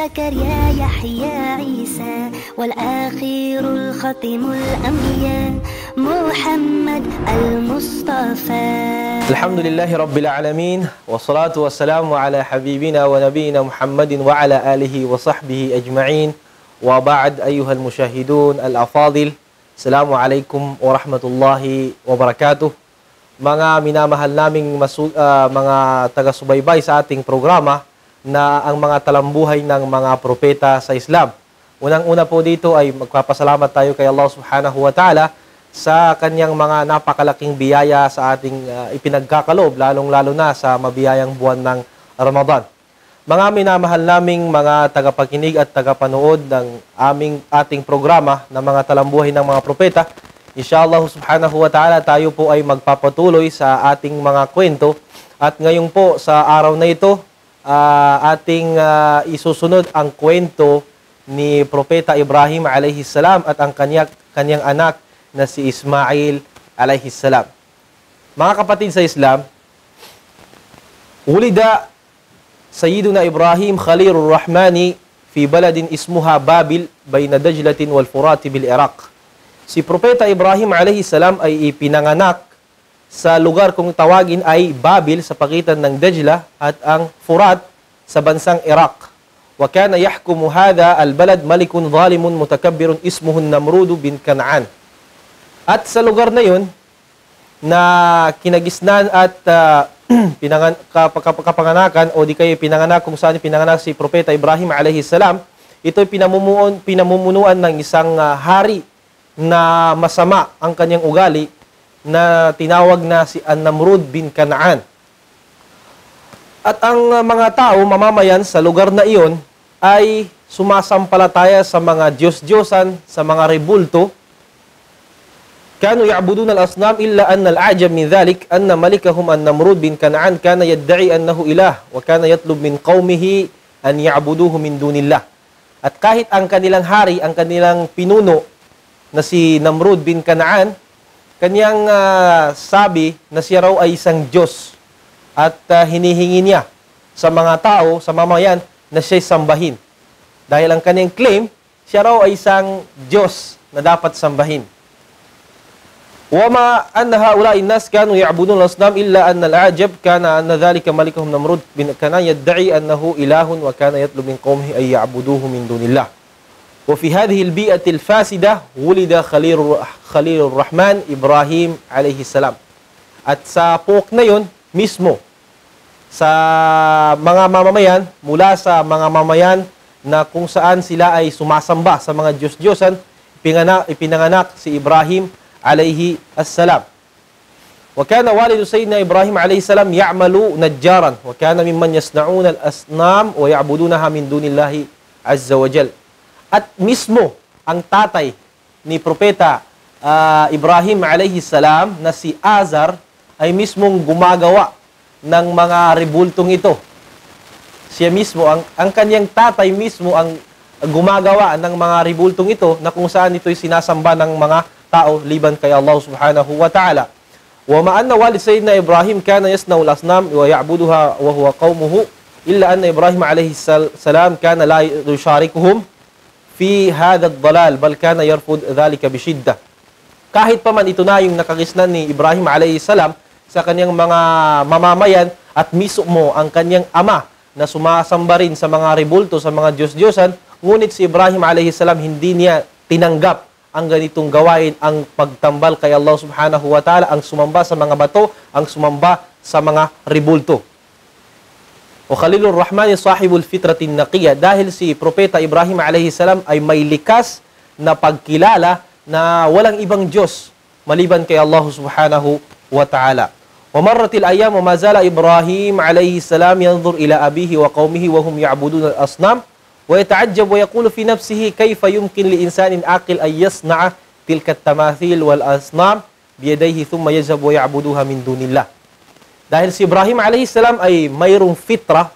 زكريا يحيى عيسى والآخر الختم الأنبياء محمد المصطفى. الحمد لله رب العالمين والصلاة والسلام على حبيبنا ونبينا محمد وعلى آله وصحبه أجمعين وبعد أيها المشاهدون الأفاضل السلام عليكم ورحمة الله وبركاته. Mga minamahal naming mga taga-subaybay sa ating programa na ang mga talambuhay ng mga propeta sa Islam. Unang-una po dito ay magpapasalamat tayo kay Allah subhanahu wa ta'ala sa kanyang mga napakalaking biyaya sa ating ipinagkakalob, lalong-lalo na sa mabiyayang buwan ng Ramadan. Mga minamahal naming mga tagapakinig at tagapanood ng ating programa na mga talambuhay ng mga propeta, inshallah subhanahu wa ta'ala tayo po ay magpapatuloy sa ating mga kwento. At ngayon po sa araw na ito, ating isusunod ang kwento ni Propeta Ibrahim alayhi salam at ang kanyang anak na si Ismail alayhi salam. Mga kapatid sa Islam, ulida Sayyiduna Ibrahim Khalilur Rahmani fi baladin ismuha Babil bayna Dajlatin wal Furati bil Iraq. Si Propeta Ibrahim alayhi salam ay ipinanganak sa lugar kung tawagin ay Babil sa pagitan ng Dajla at ang Furat sa bansang Iraq. Wa kana yahkumu hadha al-balad malikun zalimun mutakabbirun ismuhu Namrud bin Kan'an. At sa lugar na 'yon na kinagisnan at kapanganakan o di kayo pinanganak kung saan pinanganak si Propeta Ibrahim alayhi salam, ito'y pinamumunuan ng isang hari na masama ang kanyang ugali na tinawag na si Namrud bin Kan'an. At ang mga tao, mamamayan sa lugar na iyon ay sumasampalataya sa mga Diyos-Diyosan, sa mga rebulto. Kanu ya'buduna al-asnam illa anna al-a'jab min dhalik anna malikahum Namrud bin Kan'an kana yadda'i annahu ilah wa kana yatlub min qaumihi an ya'buduhu min dunillah. At kahit ang kanilang hari, ang kanilang pinuno na si Namrud bin Kan'an, kanyang sabi na siya raw ay isang Diyos at hinihingi niya sa mga tao, sa mamayan, na siya'y sambahin. Dahil ang kanyang claim, siya raw ay isang Diyos na dapat sambahin. وَمَا أَنَّ هَؤُلَاءِ النَّاسِ كَانُوا يَعْبُدُونَ الْأَصْنَامَ إِلَّا أَنَّ الْأَعْجَبَ كَانَ أَنَّ ذَلِكَ مَلِكُهُمْ نَمْرُودٌ بِنْ كَنْعَانَ يَدَّعِي أَنَّهُ إِلَٰهٌ وَكَانَ يَطْلُبُ مِنْ قَوْمِهِ أَن يَعْبُدُوهُ مِنْ دُونِ اللَّهِ. وفي هذه البيئة الفاسدة ولد خليل الرحمن إبراهيم عليه السلام. At sa pook na yun mismo, sa mga mamamayan, mula sa mga mamayan na kung saan sila ay sumasamba sa mga Diyos-Diyosan, ipinanganak si Ibrahim alayhi assalam. وكان والد سيدنا إبراهيم عليه السلام يعمل نجارا وكان ممن يصنعون الأصنام ويعبدونها من دون الله عز وجل. At mismo ang tatay ni Propeta Ibrahim alayhi salam na si Azar ay mismong gumagawa ng mga rebultong ito. Siya mismo, ang kanyang tatay mismo ang gumagawa ng mga rebultong ito na kung saan ito'y sinasamba ng mga tao liban kay Allah subhanahu wa ta'ala. Wa ma'anna walid sayyidina Ibrahim kana yasna'u al-asnam wa ya'buduha wa huwa qaumuhu illa anna Ibrahim alayhi salam kana la yusharikuhum fi hadha ad-dalal bal kana yarfud dhalika bishiddah. Kahit pa man ito na yung nakagisnan ni Ibrahim alayhi salam sa kanyang mga mamamayan at mismo ang kanyang ama na sumasamba rin sa mga rebulto, sa mga Diyos-Diyosan, ngunit si Ibrahim alayhi salam hindi niya tinanggap ang ganitong gawain, ang pagtambal kay Allah subhanahu wa ta'ala, ang sumamba sa mga bato, ang sumamba sa mga rebulto. O Khalilur Rahman sahibul fitratin naqiyya, dahil si Propeta Ibrahim alayhi salam ay may likas na pagkilala na walang ibang Diyos maliban kay Allah subhanahu wa ta'ala. Wa marratil ayyam wa mazala Ibrahim alayhi salam yanzur ila abihi wa qaumihi wa hum ya'budun al-asnam wa yata'ajjab wa yaqulu fi nafsihi kayfa yumkin li insanin aqil ay yasna'a tilka at-tamathil wal asnam biyadayhi thumma yazhab wa ya'buduha min dunillah. Dahil si Ibrahim alayhi salam ay mayroong fitra,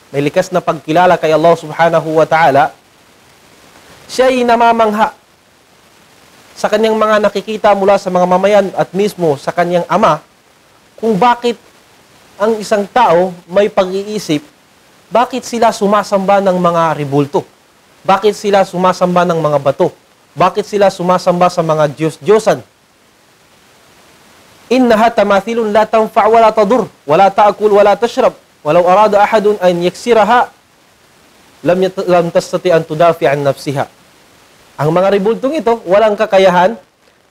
may likas na pagkilala kay Allah subhanahu wa ta'ala, siya ay namamangha sa kanyang mga nakikita mula sa mga mamayan at mismo sa kanyang ama kung bakit ang isang tao may pag-iisip bakit sila sumasamba ng mga ribulto? Bakit sila sumasamba ng mga bato? Bakit sila sumasamba sa mga Diyos-Diyosan? Innaha tamathilun la tanfa' wa la tadur, wa la ta'kul wa la tashrab, walau arada ahadun an yaksiraha lam tastati an tudafi an nafsiha. Ang mga ribultong ito, walang kakayahan,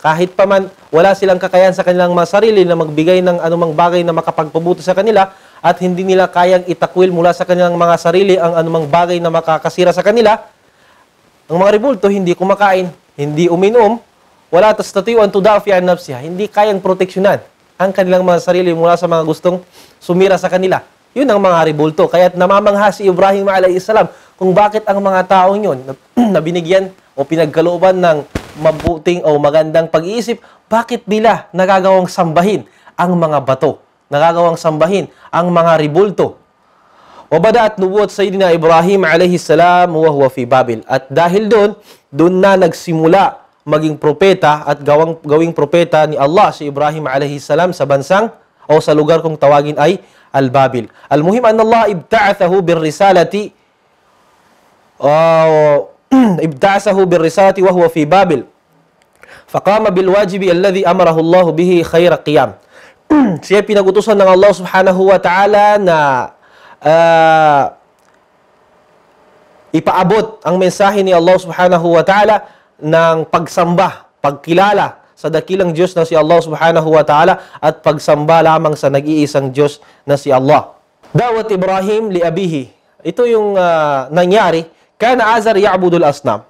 kahit pa man wala silang kakayahan sa kanilang mga sarili na magbigay ng anumang bagay na makapagpabuti sa kanila, at hindi nila kayang itakwil mula sa kanilang mga sarili ang anumang bagay na makakasira sa kanila. Ang mga ribulto hindi kumakain, hindi uminom, wala tastati'u an tudafi an nafsiha, hindi kayang proteksyonan ang kanilang mga sarili mula sa mga gustong sumira sa kanila. Yun ang mga ribulto. Kaya't namamangha si Ibrahim alayhis salam kung bakit ang mga taong yun na binigyan o pinagkalooban ng mabuting o magandang pag-iisip, bakit nila nagagawang sambahin ang mga bato? Nagagawang sambahin ang mga ribulto. Wabadaat nubuwat Sayyidina Ibrahim alayhis salam wa huwa fi Babil. At dahil doon na nagsimula maging propeta at gawing propeta ni Allah si Ibrahim alayhis salam sa bansang o sa lugar kung tawagin ay Al-Babil. Al-muhim an Allah ibta'athahu bir-risalati wa huwa fi Babil. Faqama bil wajibi alladhi amarahu Allah bihi khayra qiyam. Siya pinagutusan ng Allah subhanahu wa ta'ala na ipaabot ang mensahe ni Allah subhanahu wa ta'ala ng pagsamba, pagkilala sa dakilang Diyos na si Allah subhanahu wa ta'ala at pagsamba lamang sa nag-iisang Diyos na si Allah. Dawat Ibrahim li abihi. Ito yung nangyari. Kana Azar ya'budul asnam.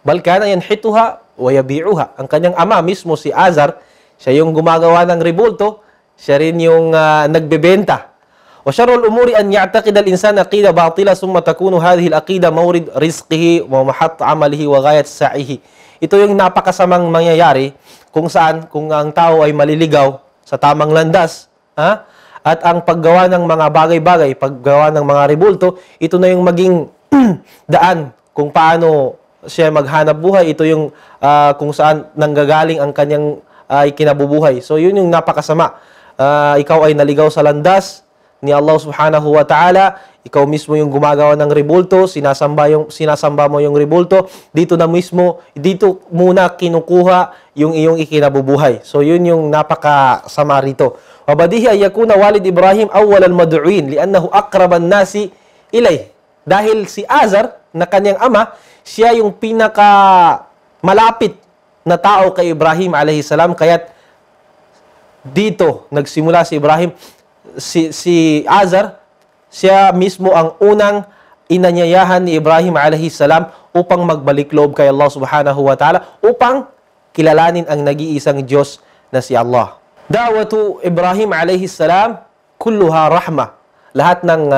Bal kana yanhituha wa yabi'uha. Ang kanyang ama mismo si Azar, siya yung gumagawa ng ribulto, siya rin yung nagbebenta. Wa syarrul umuri an ya'taqid al-insan aqida batila summa takunu hadhihi al-aqida mawrid rizqihi wa mahat 'amalihi wa ghayat sa'ihi. Ito yung napakasamang mangyayari kung saan kung ang tao ay maliligaw sa tamang landas, at ang paggawa ng mga bagay-bagay, paggawa ng mga ribulto, ito na yung maging daan kung paano siya maghanap buhay. Ito yung kung saan nanggagaling ang kanyang kinabubuhay. So yun yung napakasama. Ikaw ay naligaw sa landas ni Allah subhanahu wa ta'ala, ikaw mismo yung gumagawa ng ribulto, sinasamba mo yung ribulto, dito muna kinukuha yung iyong ikinabubuhay. So yun yung napakasama rito. Wabadihi ay yakuna walid Ibrahim awwal al-mad'uin li'annahu aqraban nasi ilay. Dahil si Azar na kanyang ama, siya yung pinaka malapit na tao kay Ibrahim alayhis salam, kaya't dito nagsimula si Ibrahim. Si Azar, siya mismo ang unang inanyayahan ni Ibrahim alayhis salam upang magbalik loob kay Allah subhanahu wa ta'ala, upang kilalanin ang nag-iisang Diyos na si Allah. Dawatu Ibrahim alayhis salam kulluha rahmah. Lahat ng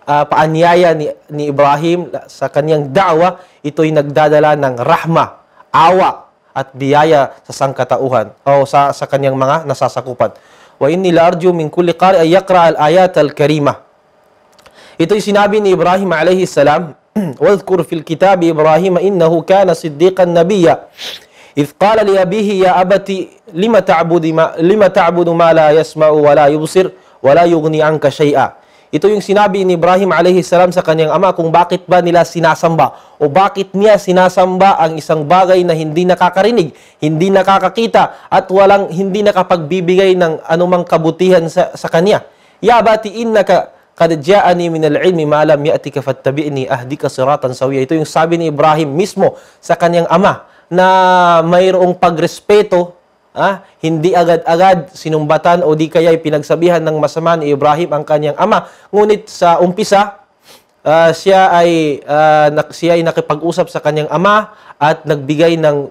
paanyaya ni Ibrahim sa kanyang da'wa, ito'y nagdadala ng rahma, awa at biyaya sa sangkatauhan o sa kanyang mga nasasakupan. Wa inni la arju min kulli qari ay yaqra al-ayat al-karimah. Ito'y sinabi ni Ibrahim alayhis salam, wadhkur fil kitab Ibrahim innahu kana siddiqan nabiyya idh qala li abihi ya abati lima ta'budu ma la yasma'u wa la yubsir wa la yughni 'anka shay'a. Ito yung sinabi ni Ibrahim alayhis salam sa kanyang ama kung bakit ba nila sinasamba o bakit niya sinasamba ang isang bagay na hindi nakakarinig, hindi nakakakita at hindi nakapagbibigay ng anumang kabutihan sa kanya. Ya abati innaka qad ja'ani min al-'ilmi ma lam ya'tika fattabi'ni ahdika siratan sawiyya. Ito yung sabi ni Ibrahim mismo sa kanyang ama na mayroong pagrespeto, hindi agad-agad sinumbatan o di kaya pinagsabihan ng masama ni Ibrahim ang kanyang ama. Ngunit sa umpisa, siya ay nakipag-usap sa kanyang ama at nagbigay ng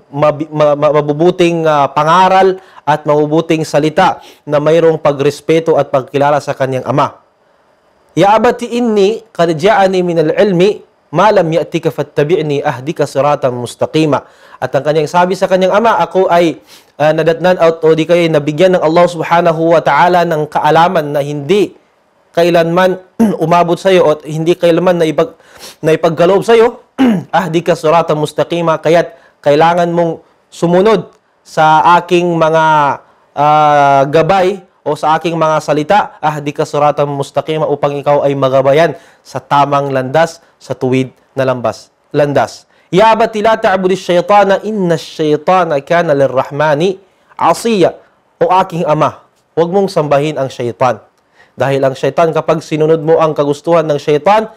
mabubuting pangaral at mabubuting salita na mayroong pagrespeto at pagkilala sa kanyang ama. Ya abati inni qad ja'ani min al-'ilmi ma lam ya'tika fattabi'ni ahdika siratan mustaqima. At ang kanyang sabi sa kanyang ama, ako ay nadatnan out o di kayo nabigyan ng Allah subhanahu wa ta'ala ng kaalaman na hindi kailanman umabot sa iyo at hindi kailanman na ipagkaloob sa iyo. Ahdika siratan mustaqima, kaya't kailangan mong sumunod sa aking mga gabay o sa aking mga salita, ahdika siratan mustaqima, upang ikaw ay magabayan sa tamang landas, sa tuwid na landas. Ya abati la ta'budi syaitana, inna syaitana kana lirrahmani asiya. O aking ama, huwag mong sambahin ang syaitan. Dahil ang syaitan, kapag sinunod mo ang kagustuhan ng syaitan,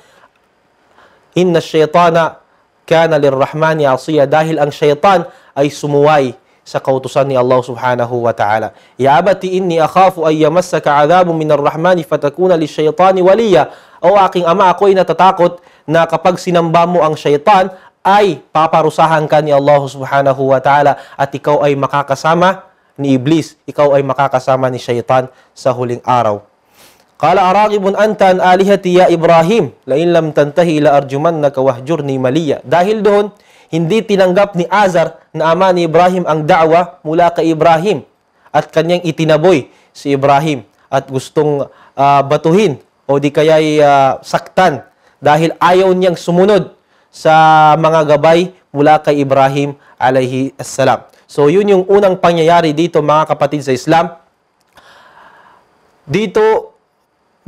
inna syaitana kana lirrahmani asiya, dahil ang syaitan ay sumuway sa kautusan ni Allah subhanahu wa ta'ala. Ya abati inni akhafu ay yamassaka adhabun minar rahmani fatakuna lisyaitani waliya. O aking ama, ako ay natatakot na kapag sinamba mo ang syaitan, ay paparusahan ka ni Allah subhanahu wa ta'ala at ikaw ay makakasama ni Iblis, ikaw ay makakasama ni syaitan sa huling araw. Qala aragibun anta an alihati ya Ibrahim, la in lam tantahi la arjumannaka wahjurni maliya. Dahil doon, hindi tinanggap ni Azar na ama ni Ibrahim ang da'wa mula kay Ibrahim at kanyang itinaboy si Ibrahim at gustong batuhin o di kaya'y saktan dahil ayaw niyang sumunod sa mga gabay mula kay Ibrahim alayhi assalam. So yun yung unang pangyayari dito mga kapatid sa Islam. Dito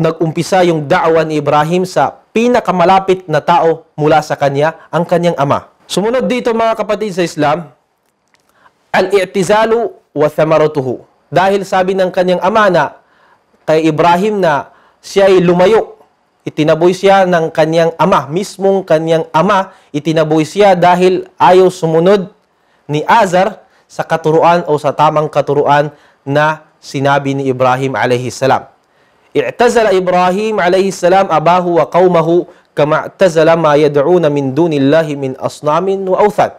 nag-umpisa yung da'wa ni Ibrahim sa pinakamalapit na tao mula sa kanya, ang kanyang ama. Sumunod dito mga kapatid sa Islam, al-i'tizalu wa thamaratuhu. Dahil sabi ng kanyang ama na kay Ibrahim na siya ay lumayo, itinaboy siya ng kanyang ama, mismong kanyang ama, itinaboy siya dahil ayaw sumunod ni Azar sa katuruan o sa tamang katuruan na sinabi ni Ibrahim alayhi salam. I'tazala Ibrahim alayhi salam abahu wa qawmahu kama i'tazala ma yad'una min dunillahi min asnamin wa awthan.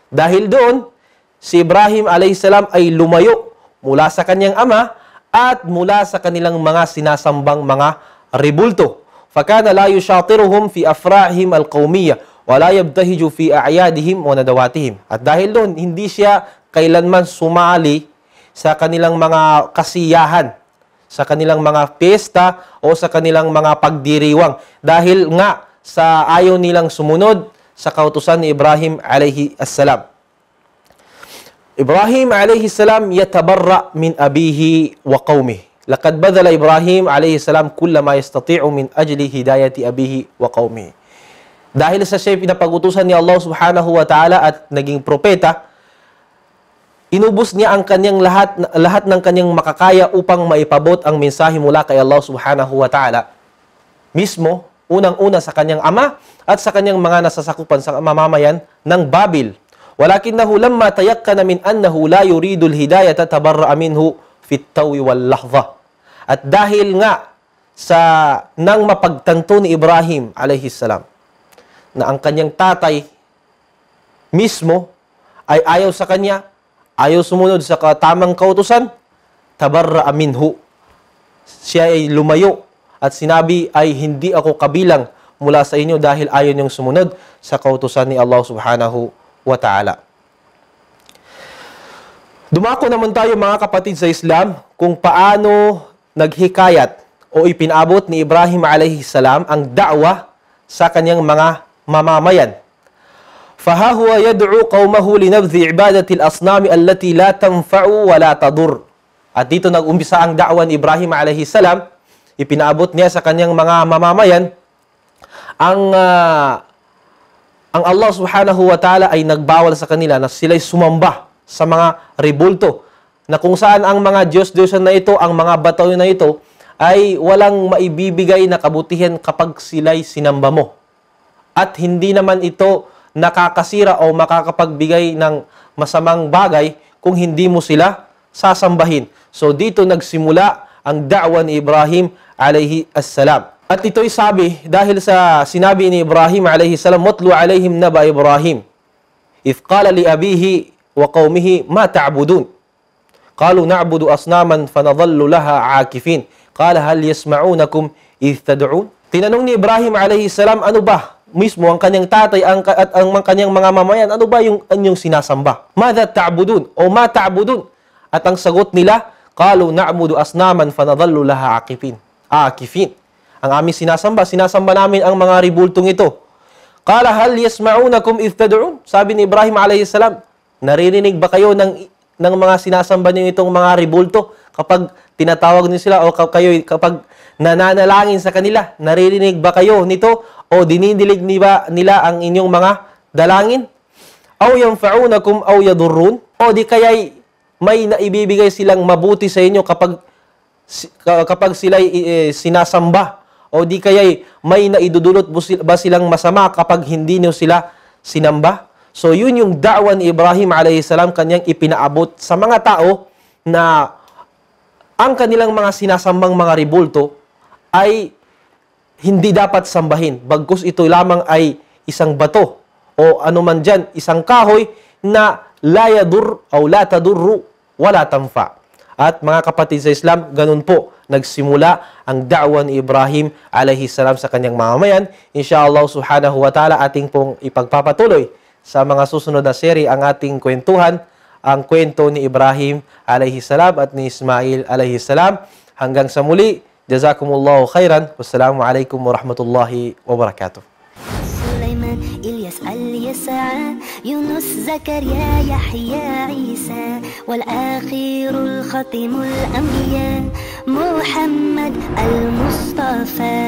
Dahil doon, si Ibrahim alayhi salam ay lumayo mula sa kanyang ama at mula sa kanilang mga sinasambang mga rebulto. Fakana la yushatiruhum fi afrahim al-qawmiyya wa la yabtahiju fi a'yadihim wa nadawatihim. At dahil doon, hindi siya kailanman sumali sa kanilang mga kasiyahan, sa kanilang mga piyesta o sa kanilang mga pagdiriwang. Dahil nga sa ayaw nilang sumunod sa kautusan ni Ibrahim alayhi assalam. Ibrahim alayhi salam yatabarra min abihi wa qawmihi. Laqad badala Ibrahim alayhi salam kulla ma yastati'u min ajli hidayati abihi wa qawmihi. Dahil sa siya pinapag-utusan ni Allah subhanahu wa ta'ala at naging propeta, inubos niya ang kanyang lahat ng kanyang makakaya upang maipabot ang mensahe mula kay Allah subhanahu wa ta'ala. Mismo, unang-una sa kanyang ama at sa kanyang mga nasasakupan sa mamamayan ng Babil. Walakinahu lamma tayakkana min annahu la yuridul hidayata tabarra'a minhu fit tawi wal lahdha. At dahil nga sa nang mapagtanto ni Ibrahim alayhi salam na ang kanyang tatay mismo ay ayaw sa kanya, ayaw sumunod sa tamang kautusan, tabarra'a minhu. Siya ay lumayo at sinabi ay hindi ako kabilang mula sa inyo dahil ayaw niyong sumunod sa kautusan ni Allah subhanahu wa ta'ala. Dumako naman tayo mga kapatid sa Islam kung paano naghikayat o ipinabot ni Ibrahim alayhi salam ang da'wa sa kanyang mga mamamayan. فَهَا يَدْعُو قَوْمَهُ لِنَبْذِ عِبَادَةِ الْأَصْنَامِ الَّتِي لَا تَنْفَعُ وَلَا تَضُرُّ. At dito nag-umpisa ang da'wa ni Ibrahim alayhi salam. Ipinaabot niya sa kanyang mga mamamayan ang Allah subhanahu wa ta'ala ay nagbawal sa kanila na sila'y sumamba sa mga rebulto, na kung saan ang mga Diyos-Diyosan na ito, ang mga bataw na ito, ay walang maibibigay na kabutihan kapag sila'y sinamba mo. At hindi naman ito nakakasira o makakapagbigay ng masamang bagay kung hindi mo sila sasambahin. So dito nagsimula ang da'wa ni Ibrahim alayhi assalam. At ito'y sabi dahil sa sinabi ni Ibrahim alayhi salam, "Watlu alayhim naba Ibrahim idh qala li abihi wa qawmihi ma ta'budun qalu na'budu asnaman fanadhallu laha 'akifin qala hal yasma'unakum idh tad'un." Tinanong ni Ibrahim alayhi salam, ano ba mismo ang kanyang tatay at ang kanyang mga mamayan, ano ba yung anyong sinasamba? Madha ta'budun o ma ta'budun? At ang sagot nila, qalu na'budu asnaman fanadhallu laha 'akifin. Ang aming sinasamba namin ang mga ribultong ito. Qala hal yasma'unakum idh tad'un? Sabi ni Ibrahim alayhi salam, naririnig ba kayo ng mga sinasamba niyo itong mga ribulto kapag tinatawag niyo sila o kapag nananalangin sa kanila, naririnig ba kayo nito o dinidilig nila ang inyong mga dalangin? Aw yanfa'unakum aw yadurrun? O di kaya'y may naibibigay silang mabuti sa inyo kapag sila'y sinasamba? O di kaya'y may naidudulot ba silang masama kapag hindi niyo sila sinamba? So yun yung da'wa ni Ibrahim alayhi salam, kanyang ipinaabot sa mga tao na ang kanilang mga sinasambang mga ribulto ay hindi dapat sambahin. Bagkus ito lamang ay isang bato o anuman dyan, isang kahoy na la yadur o la tadurru wala tanfa. At mga kapatid sa Islam, ganun po nagsimula ang da'wa ni Ibrahim alayhi salam sa kanyang mamamayan. Insyaallah subhanahu wa ta'ala, ating pong ipagpapatuloy sa mga susunod na seri ang ating kwentuhan, ang kwento ni Ibrahim alayhi salam at ni Ismail alayhi salam. Hanggang sa muli, jazakumullahu khairan. Wassalamualaikum warahmatullahi wabarakatuh. إلياس اليسع يونس زكريا يحيى عيسى والآخر الختم الأنبياء محمد المصطفى.